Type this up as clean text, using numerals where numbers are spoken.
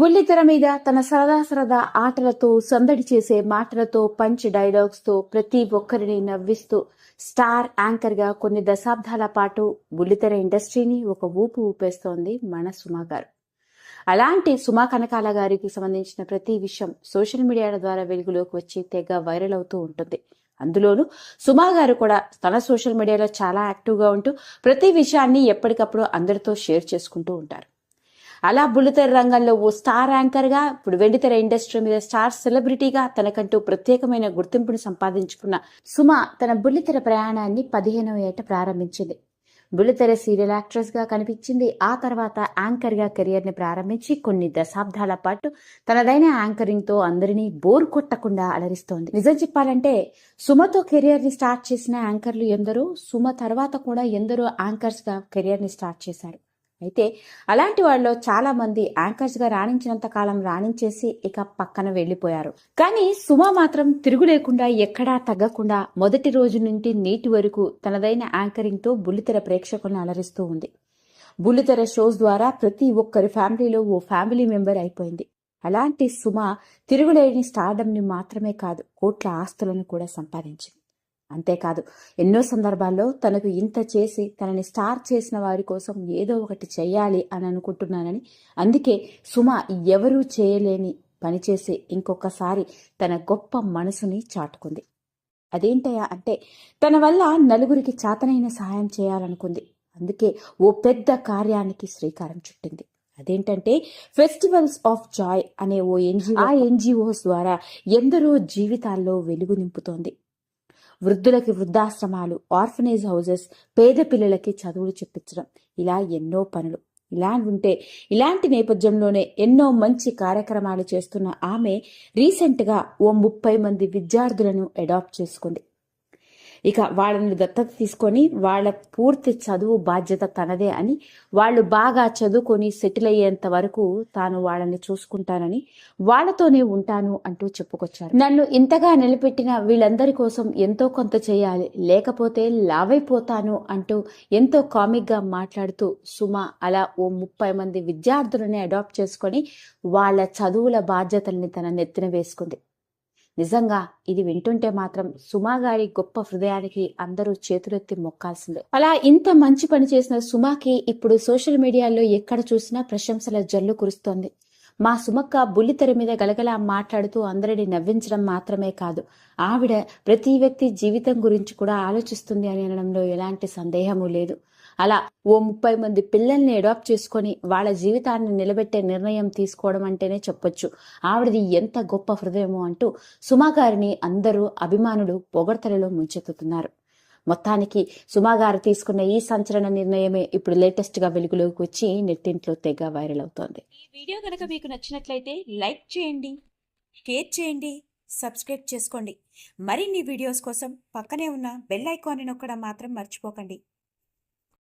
బుల్లితెర మీద తన సరదా ఆటలతో సందడి చేసే మాటలతో పంచ్ డైలాగ్స్ తో ప్రతి ఒక్కరిని నవ్విస్తూ స్టార్ యాంకర్ గా కొన్ని దశాబ్దాల పాటు బుల్లితెర ఇండస్ట్రీని ఒక ఊపు ఊపేస్తోంది మన సుమా గారు. అలాంటి సుమా కనకాల గారికి సంబంధించిన ప్రతి విషయం సోషల్ మీడియాల ద్వారా వెలుగులోకి వచ్చి తెగ వైరల్ అవుతూ ఉంటుంది. అందులోనూ సుమా గారు కూడా తన సోషల్ మీడియాలో చాలా యాక్టివ్గా ఉంటూ ప్రతి విషయాన్ని ఎప్పటికప్పుడు అందరితో షేర్ చేసుకుంటూ ఉంటారు. అలా బుల్లితెర రంగంలో ఓ స్టార్ యాంకర్ గా, ఇప్పుడు వెండితెర ఇండస్ట్రీ మీద స్టార్ సెలబ్రిటీగా తనకంటూ ప్రత్యేకమైన గుర్తింపును సంపాదించుకున్న సుమ తన బుల్లితెర ప్రయాణాన్ని 15వ ఏట ప్రారంభించింది. బుల్లితెర సీరియల్ యాక్ట్రెస్ గా కనిపించింది. ఆ తర్వాత యాంకర్ గా కెరియర్ ని ప్రారంభించి కొన్ని దశాబ్దాల పాటు తనదైన యాంకరింగ్ తో అందరినీ బోర్ కొట్టకుండా అలరిస్తోంది. నిజం చెప్పాలంటే సుమతో కెరియర్ ని స్టార్ట్ చేసిన యాంకర్లు ఎందరో, సుమ తర్వాత కూడా ఎందరో యాంకర్స్ గా కెరియర్ ని స్టార్ట్ చేశారు. అయితే అలాంటి వాళ్ళలో చాలా మంది యాంకర్స్ గా రాణించినంత కాలం రాణించేసి ఇక పక్కన వెళ్లిపోయారు. కానీ సుమ మాత్రం తిరుగు లేకుండా ఎక్కడా తగ్గకుండా మొదటి రోజు నుండి నేటి వరకు తనదైన యాంకరింగ్ తో బుల్లితెర ప్రేక్షకులను అలరిస్తూ ఉంది. బుల్లితెర షోస్ ద్వారా ప్రతి ఒక్కరి ఫ్యామిలీలో ఓ ఫ్యామిలీ మెంబర్ అయిపోయింది. అలాంటి సుమ తిరుగులేని స్టార్డమ్ ని మాత్రమే కాదు, కోట్ల ఆస్తులను కూడా సంపాదించింది. అంతేకాదు, ఎన్నో సందర్భాల్లో తనకు ఇంత చేసి తనని స్టార్ చేసిన వారి కోసం ఏదో ఒకటి చెయ్యాలి అని అనుకుంటున్నానని, అందుకే సుమ ఎవరూ చేయలేని పనిచేసి ఇంకొకసారి తన గొప్ప మనసుని చాటుకుంది. అదేంటయ్యా అంటే, తన వల్ల నలుగురికి చాతనైన సహాయం చేయాలనుకుంది. అందుకే ఓ పెద్ద కార్యానికి శ్రీకారం చుట్టింది. అదేంటంటే ఫెస్టివల్స్ ఆఫ్ జాయ్ అనే ఓ ఎన్జిఓస్ ద్వారా ఎందరో జీవితాల్లో వెలుగు నింపుతోంది. వృద్ధులకి వృద్ధాశ్రమాలు, ఆర్ఫనేజ్ హౌజెస్, పేద పిల్లలకి చదువులు చెప్పించడం, ఇలా ఎన్నో పనులు. ఇలాంటి నేపథ్యంలోనే ఎన్నో మంచి కార్యక్రమాలు చేస్తున్న ఆమె రీసెంట్గా ఓ 30 మంది విద్యార్థులను అడాప్ట్ చేసుకుంది. ఇక వాళ్ళని దత్తత తీసుకొని వాళ్ళ పూర్తి చదువు బాధ్యత తనదే అని, వాళ్ళు బాగా చదువుకొని సెటిల్ అయ్యేంత వరకు తాను వాళ్ళని చూసుకుంటానని, వాళ్లతోనే ఉంటాను అంటూ చెప్పుకొచ్చారు. నన్ను ఇంతగా నిలబెట్టిన వీళ్ళందరి కోసం ఎంతో కొంత చేయాలి, లేకపోతే లావైపోతాను అంటూ ఎంతో కామిక్ గా మాట్లాడుతూ సుమ అలా ఓ 30 మంది విద్యార్థులని అడాప్ట్ చేసుకొని వాళ్ళ చదువుల బాధ్యతల్ని తన నెత్తిన వేసుకుంది. నిజంగా ఇది వింటుంటే మాత్రం సుమా గారి గొప్ప హృదయానికి అందరూ చేతులెత్తి మొక్కాల్సిందే. అలా ఇంత మంచి పని చేసిన సుమాకి ఇప్పుడు సోషల్ మీడియాలో ఎక్కడ చూసినా ప్రశంసల జల్లు కురుస్తోంది. మా సుమక్క బుల్లితెర మీద గలగలా మాట్లాడుతూ అందరిని నవ్వించడం మాత్రమే కాదు, ఆవిడ ప్రతి వ్యక్తి జీవితం గురించి కూడా ఆలోచిస్తుంది అని అనడంలో ఎలాంటి సందేహమూ లేదు. అలా ఓ 30 మంది పిల్లల్ని అడాప్ట్ చేసుకొని వాళ్ళ జీవితాన్ని నిలబెట్టే నిర్ణయం తీసుకోవడం అంటేనే చెప్పొచ్చు ఆవిడది ఎంత గొప్ప హృదయమో అంటూ సుమా గారిని అందరూ అభిమానులు పొగడ్తలలో ముంచెత్తుతున్నారు. మొత్తానికి సుమా గారు తీసుకున్న ఈ సంచలన నిర్ణయమే ఇప్పుడు లేటెస్ట్ గా వెలుగులోకి వచ్చి నెట్టింట్లో తెగ వైరల్ అవుతోంది. ఈ వీడియో కనుక మీకు నచ్చినట్లయితే లైక్ చేయండి, షేర్ చేయండి, సబ్స్క్రైబ్ చేసుకోండి. మరిన్ని వీడియోస్ కోసం పక్కనే ఉన్న బెల్ ఐకాన్ని నొక్కడం మాత్రం మర్చిపోకండి.